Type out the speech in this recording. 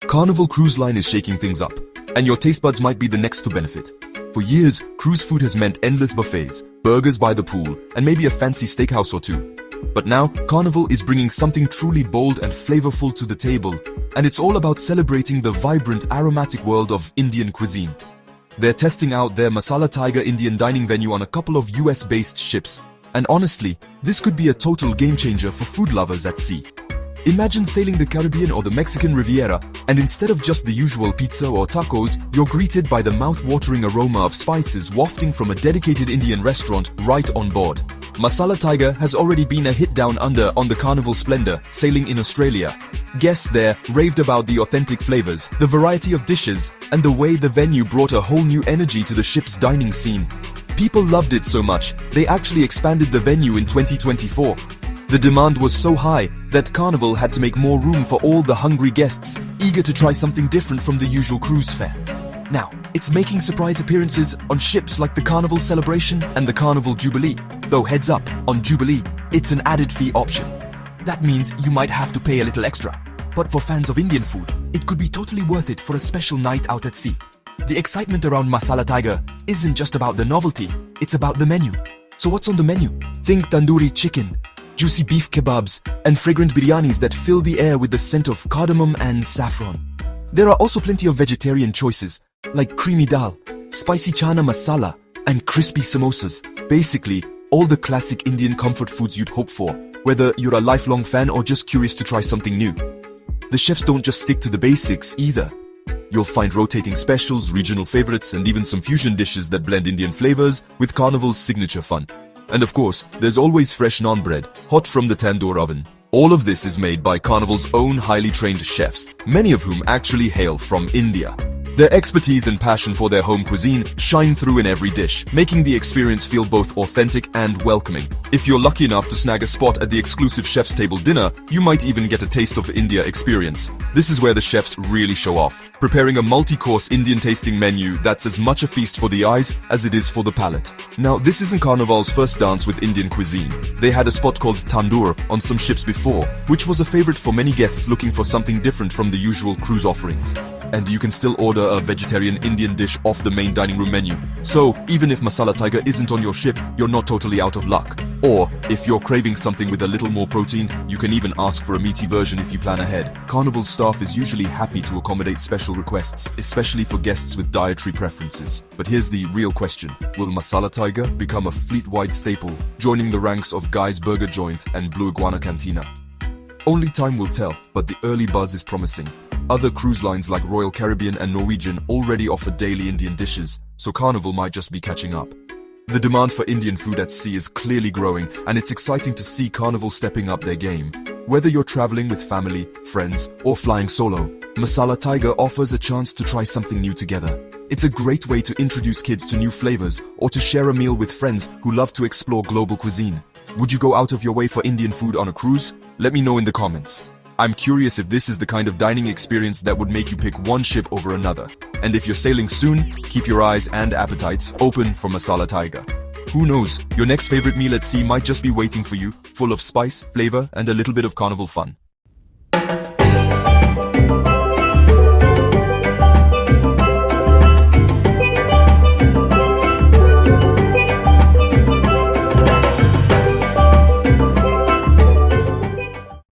Carnival Cruise Line is shaking things up, and your taste buds might be the next to benefit. For years, cruise food has meant endless buffets, burgers by the pool, and maybe a fancy steakhouse or two. But now, Carnival is bringing something truly bold and flavorful to the table, and it's all about celebrating the vibrant, aromatic world of Indian cuisine. They're testing out their Masala Tiger Indian dining venue on a couple of US-based ships, and honestly, this could be a total game-changer for food lovers at sea. Imagine sailing the Caribbean or the Mexican Riviera, and instead of just the usual pizza or tacos, you're greeted by the mouth-watering aroma of spices wafting from a dedicated Indian restaurant right on board. Masala Tiger has already been a hit down under on the Carnival Splendor, sailing in Australia. Guests there raved about the authentic flavors, the variety of dishes, and the way the venue brought a whole new energy to the ship's dining scene. People loved it so much, they actually expanded the venue in 2024. The demand was so high that Carnival had to make more room for all the hungry guests, eager to try something different from the usual cruise fare. Now, it's making surprise appearances on ships like the Carnival Celebration and the Carnival Jubilee. Though heads up, on Jubilee, it's an added fee option. That means you might have to pay a little extra. But for fans of Indian food, it could be totally worth it for a special night out at sea. The excitement around Masala Tiger isn't just about the novelty, it's about the menu. So what's on the menu? Think tandoori chicken, juicy beef kebabs, and fragrant biryanis that fill the air with the scent of cardamom and saffron. There are also plenty of vegetarian choices, like creamy dal, spicy chana masala, and crispy samosas. Basically, all the classic Indian comfort foods you'd hope for, whether you're a lifelong fan or just curious to try something new. The chefs don't just stick to the basics either. You'll find rotating specials, regional favorites, and even some fusion dishes that blend Indian flavors with Carnival's signature fun. And of course, there's always fresh naan bread, hot from the tandoor oven. All of this is made by Carnival's own highly trained chefs, many of whom actually hail from India. Their expertise and passion for their home cuisine shine through in every dish, making the experience feel both authentic and welcoming. If you're lucky enough to snag a spot at the exclusive Chef's Table dinner, you might even get a taste of India experience. This is where the chefs really show off, preparing a multi-course Indian tasting menu that's as much a feast for the eyes as it is for the palate. Now, this isn't Carnival's first dance with Indian cuisine. They had a spot called tandoor on some ships before, which was a favorite for many guests looking for something different from the usual cruise offerings. And you can still order a vegetarian Indian dish off the main dining room menu. So, even if Masala Tiger isn't on your ship, you're not totally out of luck. Or, if you're craving something with a little more protein, you can even ask for a meaty version if you plan ahead. Carnival's staff is usually happy to accommodate special requests, especially for guests with dietary preferences. But here's the real question. Will Masala Tiger become a fleet-wide staple, joining the ranks of Guy's Burger Joint and Blue Iguana Cantina? Only time will tell, but the early buzz is promising. Other cruise lines like Royal Caribbean and Norwegian already offer daily Indian dishes, so Carnival might just be catching up. The demand for Indian food at sea is clearly growing, and it's exciting to see Carnival stepping up their game. Whether you're traveling with family, friends, or flying solo, Masala Tiger offers a chance to try something new together. It's a great way to introduce kids to new flavors or to share a meal with friends who love to explore global cuisine. Would you go out of your way for Indian food on a cruise? Let me know in the comments. I'm curious if this is the kind of dining experience that would make you pick one ship over another. And if you're sailing soon, keep your eyes and appetites open for Masala Tiger. Who knows, your next favorite meal at sea might just be waiting for you, full of spice, flavor, and a little bit of Carnival fun.